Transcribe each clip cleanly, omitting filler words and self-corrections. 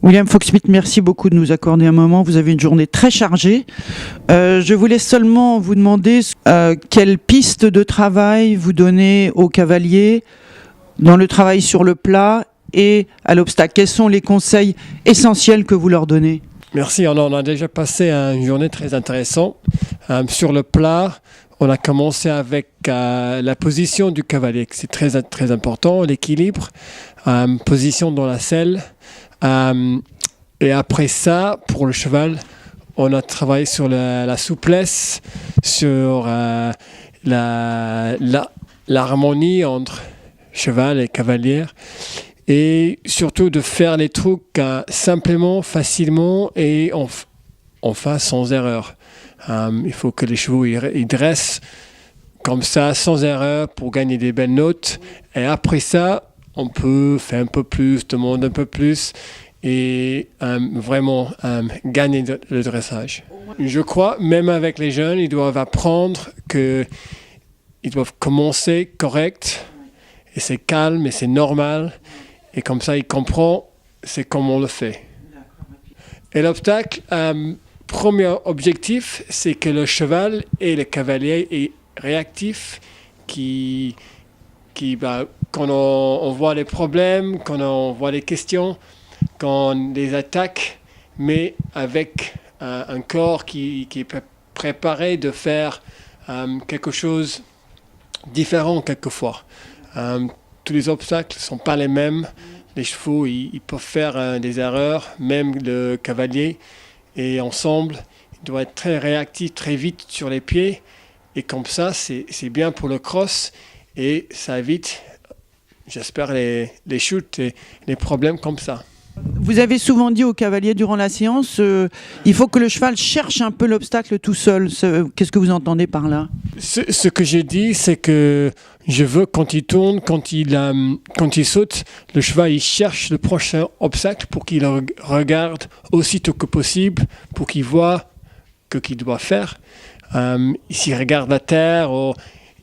William Fox-Smith, merci beaucoup de nous accorder un moment. Vous avez une journée très chargée. Je voulais seulement vous demander quelle piste de travail vous donnez aux cavaliers dans le travail sur le plat et à l'obstacle. Quels sont les conseils essentiels que vous leur donnez? Merci, on en a déjà passé une journée très intéressante. Sur le plat, on a commencé avec la position du cavalier, c'est très, très important, l'équilibre, position dans la selle. Et après ça, pour le cheval, on a travaillé sur la souplesse, sur l'harmonie entre cheval et cavalière, et surtout de faire les trucs simplement, facilement et en face sans erreur. Il faut que les chevaux ils dressent comme ça, sans erreur, pour gagner des belles notes. Et après ça, on peut faire un peu plus, demander un peu plus et vraiment gagner le dressage. Je crois, même avec les jeunes, ils doivent apprendre qu'ils doivent commencer correct et c'est calme et c'est normal et comme ça ils comprennent c'est comment on le fait. Et l'obstacle, premier objectif, c'est que le cheval et le cavalier est réactif, quand on voit les problèmes, quand on voit les questions, quand on les attaque, mais avec un corps qui est préparé de faire quelque chose de différent quelquefois. Tous les obstacles ne sont pas les mêmes. Les chevaux, ils peuvent faire des erreurs, même le cavalier. Et ensemble, il doit être très réactif, très vite sur les pieds. Et comme ça, c'est bien pour le cross et ça évite, j'espère, les chutes et les problèmes comme ça. Vous avez souvent dit aux cavaliers durant la séance, il faut que le cheval cherche un peu l'obstacle tout seul. Qu'est-ce que vous entendez par là? Ce que j'ai dit, c'est que je veux quand il tourne, quand il saute, le cheval il cherche le prochain obstacle pour qu'il regarde aussitôt que possible, pour qu'il voit ce qu'il doit faire. S'il regarde la terre ou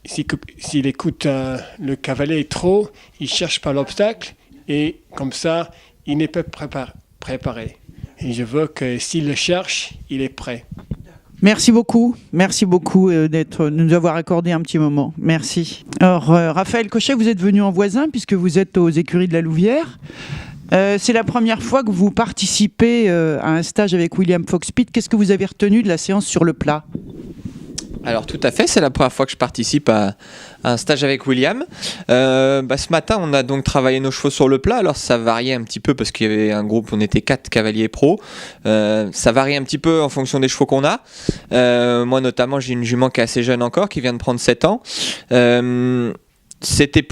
s'il écoute le cavalier trop, il ne cherche pas l'obstacle et comme ça, il n'est pas préparé. Et je veux que s'il le cherche, il est prêt. Merci beaucoup de nous avoir accordé un petit moment. Merci. Alors, Raphaël Cochet, vous êtes venu en voisin puisque vous êtes aux écuries de la Louvière. C'est la première fois que vous participez à un stage avec William Fox-Smith. Qu'est-ce que vous avez retenu de la séance sur le plat ? Alors tout à fait, c'est la première fois que je participe à un stage avec William. Ce matin, on a donc travaillé nos chevaux sur le plat. Alors ça variait un petit peu parce qu'il y avait un groupe, on était 4 cavaliers pros. Ça varie un petit peu en fonction des chevaux qu'on a. Moi notamment, j'ai une jument qui est assez jeune encore, qui vient de prendre 7 ans. C'était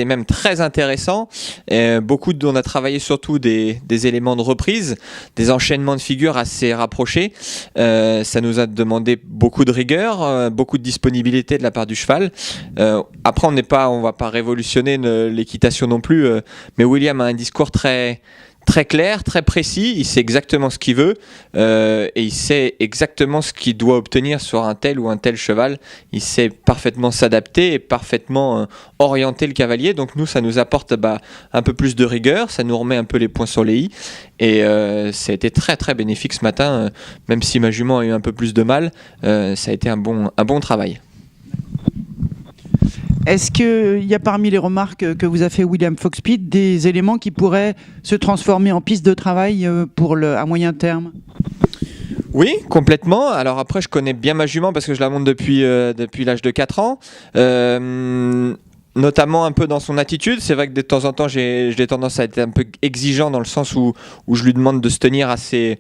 même très intéressant. On a travaillé surtout des éléments de reprise, des enchaînements de figures assez rapprochés. Ça nous a demandé beaucoup de rigueur, beaucoup de disponibilité de la part du cheval. Après, on va pas révolutionner l'équitation non plus, mais William a un discours très clair, très précis, il sait exactement ce qu'il veut et il sait exactement ce qu'il doit obtenir sur un tel ou un tel cheval. Il sait parfaitement s'adapter et parfaitement orienter le cavalier. Donc nous, ça nous apporte un peu plus de rigueur, ça nous remet un peu les points sur les i et ça a été très très bénéfique ce matin, même si ma jument a eu un peu plus de mal, ça a été un bon travail. Est-ce qu'il y a parmi les remarques que vous a fait William Fox-Smith des éléments qui pourraient se transformer en piste de travail à moyen terme ? Oui, complètement. Alors après, je connais bien ma jument parce que je la monte depuis l'âge de 4 ans. Notamment un peu dans son attitude. C'est vrai que de temps en temps, j'ai tendance à être un peu exigeant dans le sens où je lui demande de se tenir assez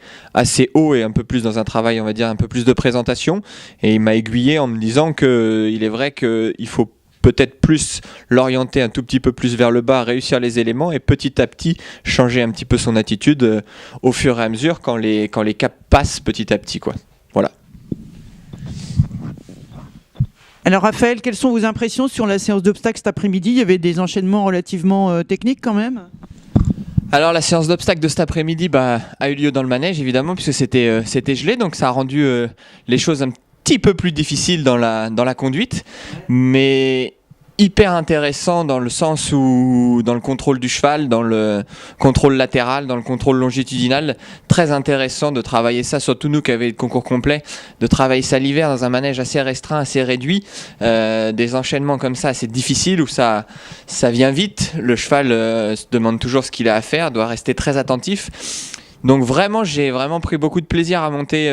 haut et un peu plus dans un travail, on va dire, un peu plus de présentation. Et il m'a aiguillé en me disant qu'il est vrai qu'il faut peut-être plus l'orienter un tout petit peu plus vers le bas, réussir les éléments et petit à petit changer un petit peu son attitude au fur et à mesure quand les caps passent petit à petit, quoi. Voilà. Alors Raphaël, quelles sont vos impressions sur la séance d'obstacles cet après-midi ? Il y avait des enchaînements relativement techniques quand même ? Alors la séance d'obstacles de cet après-midi a eu lieu dans le manège évidemment puisque c'était gelé, donc ça a rendu les choses un petit peu plus difficiles dans la conduite, mais hyper intéressant dans le sens où dans le contrôle du cheval, dans le contrôle latéral, dans le contrôle longitudinal, très intéressant de travailler ça, surtout nous qui avons le concours complet, de travailler ça l'hiver dans un manège assez restreint, assez réduit, des enchaînements comme ça assez difficiles où ça vient vite, le cheval se demande toujours ce qu'il a à faire, doit rester très attentif. Donc vraiment, j'ai vraiment pris beaucoup de plaisir à monter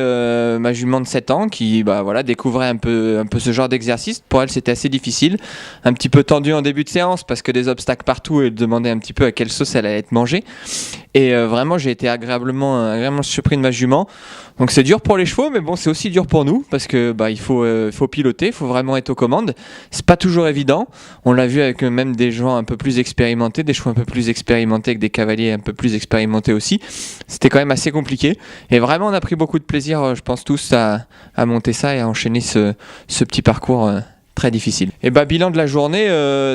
ma jument de 7 ans qui découvrait un peu ce genre d'exercice. Pour elle, c'était assez difficile, un petit peu tendu en début de séance parce que des obstacles partout et demandait un petit peu à quelle sauce elle allait être mangée. Et vraiment, j'ai été agréablement surpris de ma jument. Donc c'est dur pour les chevaux, mais bon, c'est aussi dur pour nous parce que il faut piloter, il faut vraiment être aux commandes. C'est pas toujours évident. On l'a vu avec même des gens un peu plus expérimentés, des chevaux un peu plus expérimentés, avec des cavaliers un peu plus expérimentés aussi. C'était quand même assez compliqué. Et vraiment, on a pris beaucoup de plaisir, je pense tous, à monter ça et à enchaîner ce petit parcours très difficile. Et bilan de la journée,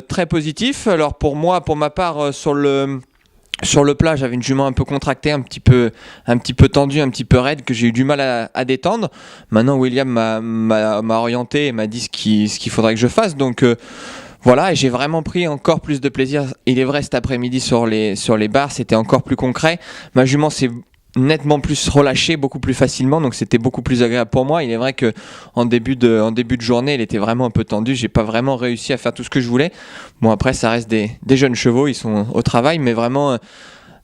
très positif. Alors pour moi, pour ma part, sur le plat, j'avais une jument un peu contractée, un petit peu tendue, un petit peu raide, que j'ai eu du mal à détendre. Maintenant, William m'a orienté et m'a dit ce qu'il faudrait que je fasse. Donc voilà, et j'ai vraiment pris encore plus de plaisir. Il est vrai, cet après-midi sur les barres, c'était encore plus concret. Ma jument s'est nettement plus relâchée, beaucoup plus facilement, donc c'était beaucoup plus agréable pour moi. Il est vrai que en début de journée, elle était vraiment un peu tendue. J'ai pas vraiment réussi à faire tout ce que je voulais. Bon, après, ça reste des jeunes chevaux, ils sont au travail, mais vraiment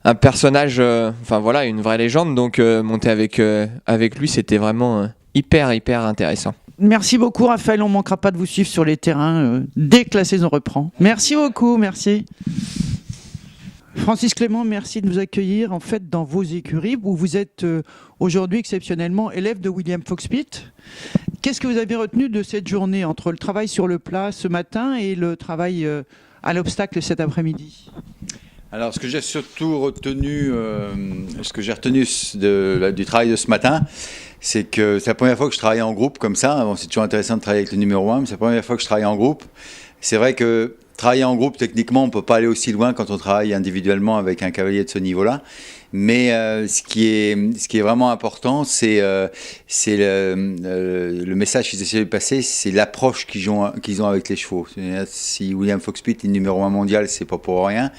un personnage, une vraie légende. Donc monter avec lui, c'était vraiment hyper intéressant. Merci beaucoup, Raphaël. On ne manquera pas de vous suivre sur les terrains dès que la saison reprend. Merci beaucoup, merci. Francis Clément, merci de nous accueillir en fait dans vos écuries où vous êtes aujourd'hui exceptionnellement élève de William Fox-Pitt. Qu'est-ce que vous avez retenu de cette journée entre le travail sur le plat ce matin et le travail à l'obstacle cet après-midi ? Alors, ce que j'ai surtout retenu, du travail de ce matin, c'est que c'est la première fois que je travaille en groupe comme ça. Bon, c'est toujours intéressant de travailler avec le numéro 1, mais c'est la première fois que je travaille en groupe. C'est vrai que travailler en groupe, techniquement, on ne peut pas aller aussi loin quand on travaille individuellement avec un cavalier de ce niveau-là. Mais ce qui est vraiment important, c'est le message qu'ils essaient de passer, c'est l'approche qu'ils ont avec les chevaux. Si William Fox-Pitt est numéro 1 mondial, c'est pas pour rien.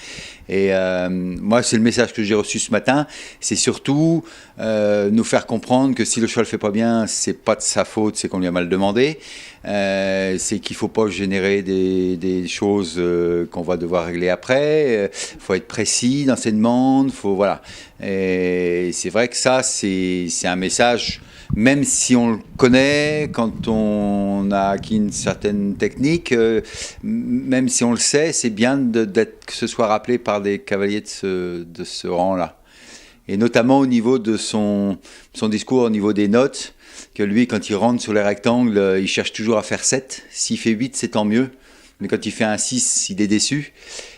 Et moi, c'est le message que j'ai reçu ce matin. C'est surtout nous faire comprendre que si le cheval fait pas bien, c'est pas de sa faute, c'est qu'on lui a mal demandé. C'est qu'il faut pas générer des choses qu'on va devoir régler après. Faut être précis dans ses demandes. Voilà. Et c'est vrai que ça, c'est un message. Même si on le connaît, quand on a acquis une certaine technique, même si on le sait, c'est bien que ce soit rappelé par des cavaliers de ce rang-là. Et notamment au niveau de son discours, au niveau des notes, que lui, quand il rentre sur les rectangles, il cherche toujours à faire 7. S'il fait 8, c'est tant mieux. Mais quand il fait un 6, il est déçu.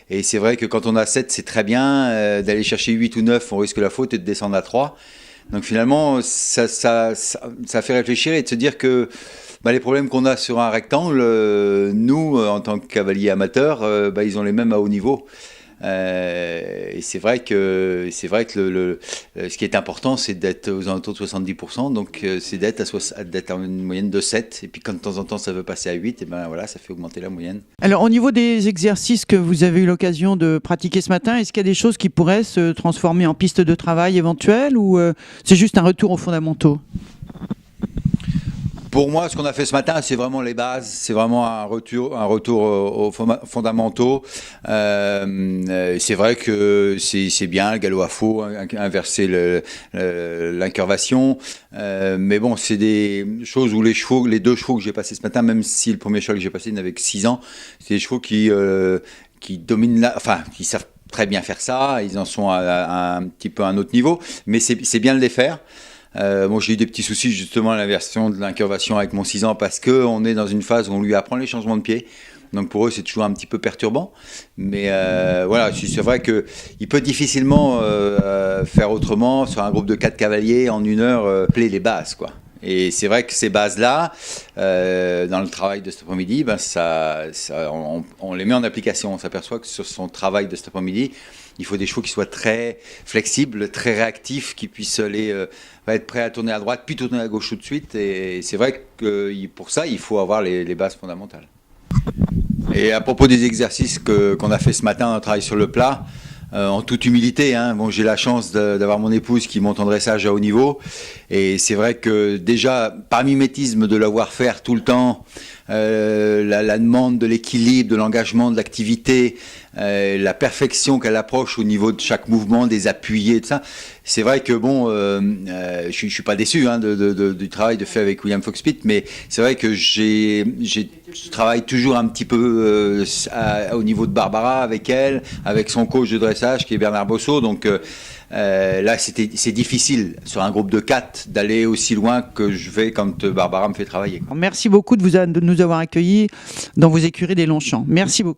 Et c'est vrai que quand on a 7, c'est très bien. D'aller chercher 8 ou 9, on risque la faute et de descendre à 3. Donc finalement, ça fait réfléchir et de se dire que les problèmes qu'on a sur un rectangle, nous, en tant que cavaliers amateurs, ils ont les mêmes à haut niveau. Et c'est vrai que ce qui est important, c'est d'être aux alentours de 70%, donc c'est d'être à une moyenne de 7, et puis quand de temps en temps ça veut passer à 8, et ça fait augmenter la moyenne. Alors au niveau des exercices que vous avez eu l'occasion de pratiquer ce matin, est-ce qu'il y a des choses qui pourraient se transformer en piste de travail éventuelle, ou c'est juste un retour aux fondamentaux ? Pour moi, ce qu'on a fait ce matin, c'est vraiment les bases, c'est vraiment un retour aux fondamentaux. C'est vrai que c'est bien le galop à faux, inverser l'incurvation, mais bon, c'est des choses où les deux chevaux que j'ai passés ce matin, même si le premier cheval que j'ai passé n'avait que 6 ans, c'est des chevaux qui dominent qui savent très bien faire ça, ils en sont à un petit peu à un autre niveau, mais c'est bien de les faire. J'ai eu des petits soucis justement à l'inversion de l'incurvation avec mon 6 ans parce qu'on est dans une phase où on lui apprend les changements de pied. Donc pour eux, c'est toujours un petit peu perturbant. Mais c'est vrai qu'il peut difficilement faire autrement sur un groupe de 4 cavaliers en 1 heure, player les bases, quoi. Et c'est vrai que ces bases-là, dans le travail de cet après-midi, on les met en application. On s'aperçoit que sur son travail de cet après-midi, il faut des chevaux qui soient très flexibles, très réactifs, qui puissent être prêts à tourner à droite, puis tourner à gauche tout de suite. Et c'est vrai que pour ça, il faut avoir les bases fondamentales. Et à propos des exercices qu'on a fait ce matin, on travaille sur le plat. En toute humilité, hein. Bon, j'ai la chance d'avoir mon épouse qui monte en dressage à haut niveau, et c'est vrai que déjà par mimétisme de la voir faire tout le temps, la demande de l'équilibre, de l'engagement, de l'activité, la perfection qu'elle approche au niveau de chaque mouvement, des appuyés, de ça. C'est vrai que bon, je suis pas déçu hein, du travail de fait avec William Fox-Pitt, mais c'est vrai que je travaille toujours un petit peu au niveau de Barbara avec elle, avec son coach de dressage qui est Bernard Bosso. Donc là, c'est difficile sur un groupe de 4 d'aller aussi loin que je vais quand Barbara me fait travailler. Merci beaucoup de nous avoir accueillis dans vos écuries des Longchamps. Merci beaucoup.